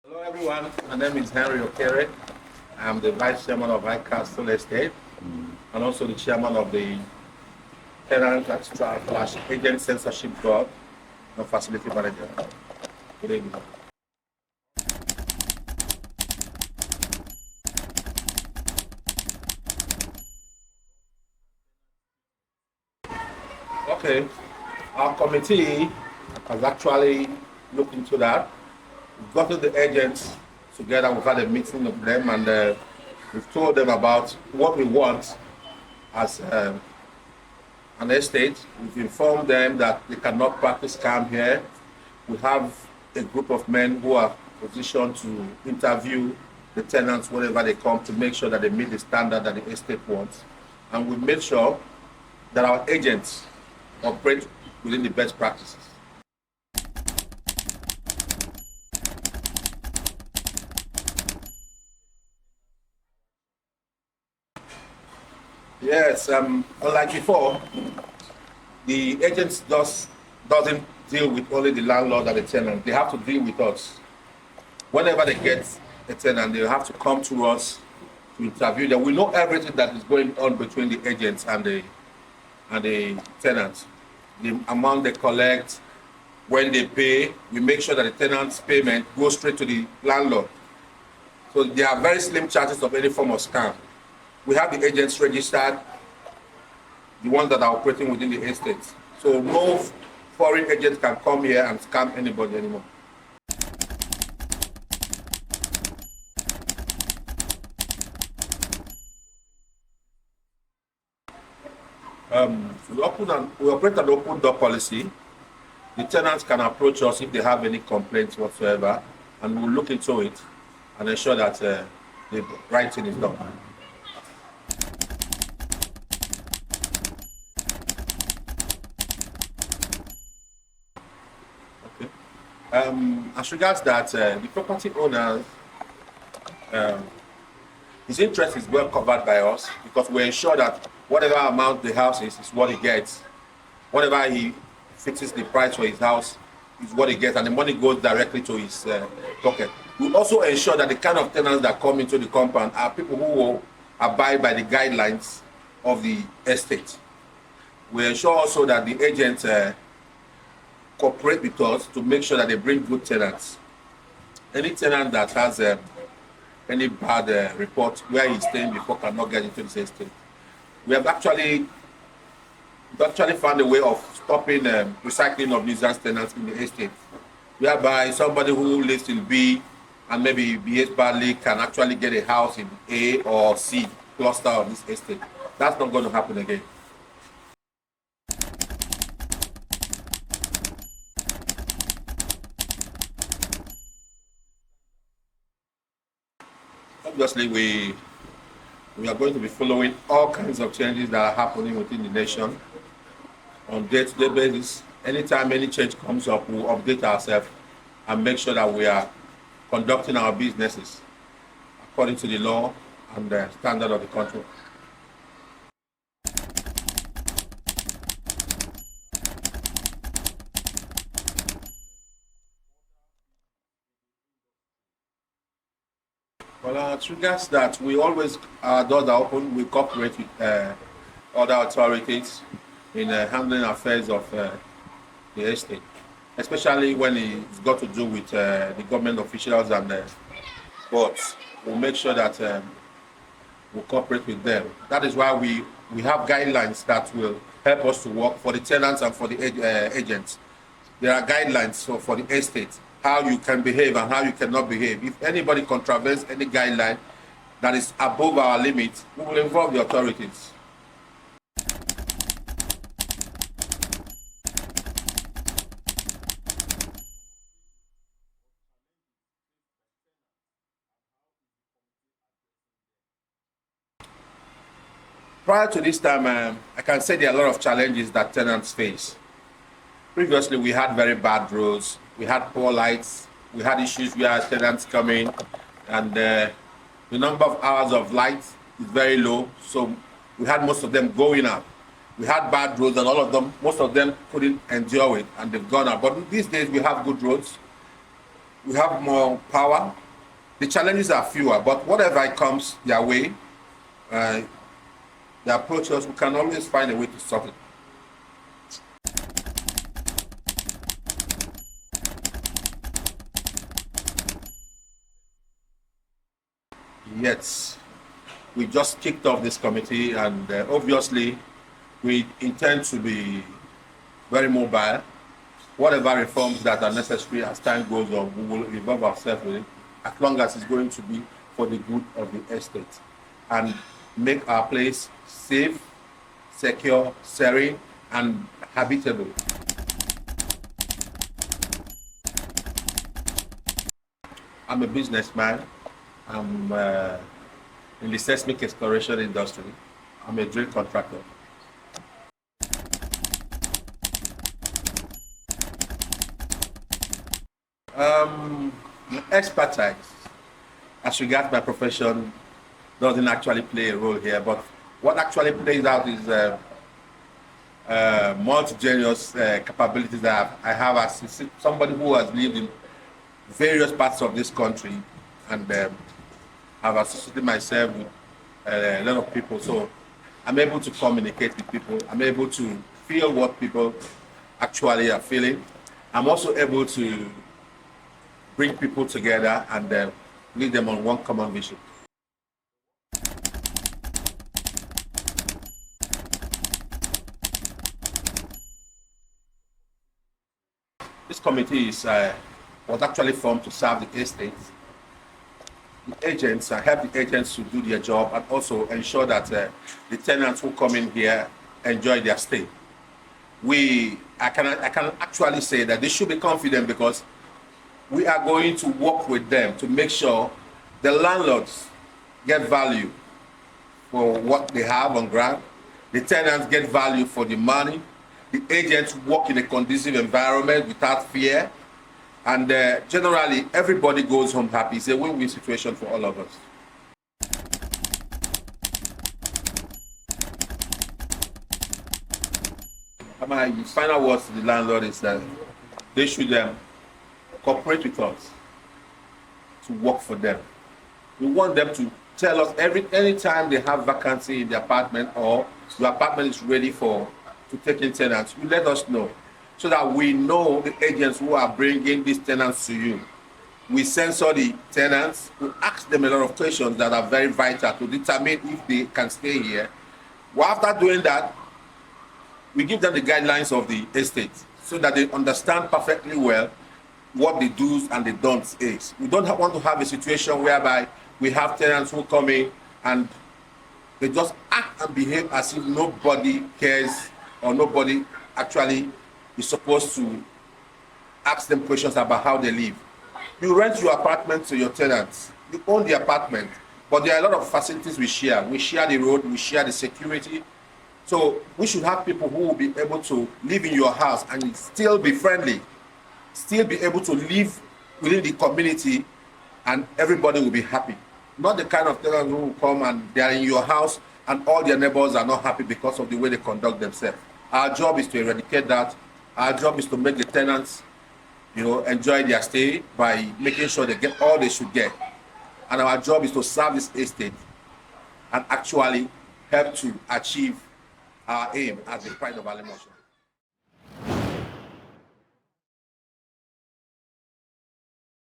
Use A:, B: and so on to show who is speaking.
A: Hello everyone, my name is Henry Okere. I'm the Vice Chairman of Castle Estate and also the Chairman of the Tenant/Agent Censorship Board and Facility Manager. Good evening. Okay, our committee has actually looked into that. We've gotten the agents together, we've had a meeting of them, and we've told them about what we want as an estate. We've informed them that they cannot practice scam here. We have a group of men who are positioned to interview the tenants whenever they come to make sure that they meet the standard that the estate wants. And we make sure that our agents operate within the best practices. Yes, unlike before, the agents doesn't deal with only the landlord and the tenant. They have to deal with us. Whenever they get a tenant, they have to come to us to interview them. We know everything that is going on between the agents and the tenants. The amount they collect, when they pay, we make sure that the tenant's payment goes straight to the landlord. So there are very slim chances of any form of scam. We have the agents registered, the ones that are operating within the estate. So no foreign agent can come here and scam anybody anymore. We operate an open door policy. The tenants can approach us if they have any complaints whatsoever, and we'll look into it and ensure that the right thing is done. As regards that, the property owner, his interest is well covered by us because we ensure that whatever amount the house is what he gets. Whatever he fixes the price for his house is what he gets, and the money goes directly to his pocket. We also ensure that the kind of tenants that come into the compound are people who will abide by the guidelines of the estate. We ensure also that the agents cooperate with us to make sure that they bring good tenants. Any tenant that has any bad report where he's staying before cannot get into this estate. We have actually found a way of stopping recycling of nuisance tenants in the estate, whereby somebody who lives in B and maybe behaves badly can actually get a house in A or C cluster of this estate. That's not going to happen again. Obviously, we are going to be following all kinds of changes that are happening within the nation on day-to-day basis. Anytime any change comes up, we'll update ourselves and make sure that we are conducting our businesses according to the law and the standard of the country. Well, as regards that, we always, our doors are open. We cooperate with other authorities in handling affairs of the estate, especially when it's got to do with the government officials and boards. We'll make sure that we cooperate with them. That is why we have guidelines that will help us to work for the tenants and for the agents. There are guidelines for the estate, how you can behave and how you cannot behave. If anybody contravenes any guideline that is above our limit, we will involve the authorities. Prior to this time, I can say there are a lot of challenges that tenants face. Previously, we had very bad roads, we had poor lights, we had issues where tenants come in, and the number of hours of light is very low, so we had most of them going up. We had bad roads, and most of them couldn't endure it, and they've gone up. But these days, we have good roads. we have more power. The challenges are fewer, but whatever comes their way, the approach us, we can always find a way to solve it. Yes, we just kicked off this committee, and obviously we intend to be very mobile. Whatever reforms that are necessary as time goes on, we will involve ourselves with it, as long as it's going to be for the good of the estate and make our place safe, secure, serene, and habitable. I'm a businessman. I'm in the seismic exploration industry. I'm a drill contractor. Expertise, as regards my profession, doesn't actually play a role here, but what actually plays out is multi-genius capabilities that I have as somebody who has lived in various parts of this country and have associated myself with a lot of people. So I'm able to communicate with people. I'm able to feel what people actually are feeling. I'm also able to bring people together and lead them on one common vision. This committee was actually formed to serve the estates. The agents, help the agents to do their job and also ensure that the tenants who come in here enjoy their stay. I can actually say that they should be confident because we are going to work with them to make sure the landlords get value for what they have on ground, the tenants get value for the money, the agents work in a conducive environment without fear, and generally everybody goes home happy. It's a win-win situation for all of us. My final words to the landlord is that they should cooperate with us to work for them. We want them to tell us anytime they have vacancy in the apartment or the apartment is ready to take in tenants, you let us know so that we know the agents who are bringing these tenants to you. We censor the tenants, we ask them a lot of questions that are very vital to determine if they can stay here. Well, after doing that, we give them the guidelines of the estate so that they understand perfectly well what the do's and the don'ts is. We don't want to have a situation whereby we have tenants who come in and they just act and behave as if nobody cares or nobody actually is supposed to ask them questions about how they live. You rent your apartment to your tenants. You own the apartment, but there are a lot of facilities we share. We share the road, we share the security. So we should have people who will be able to live in your house and still be friendly, still be able to live within the community, and everybody will be happy. Not the kind of tenants who will come and they are in your house and all their neighbors are not happy because of the way they conduct themselves. Our job is to eradicate that. Our job is to make the tenants, enjoy their stay by making sure they get all they should get. And our job is to serve this estate and actually help to achieve our aim as the pride of our nation.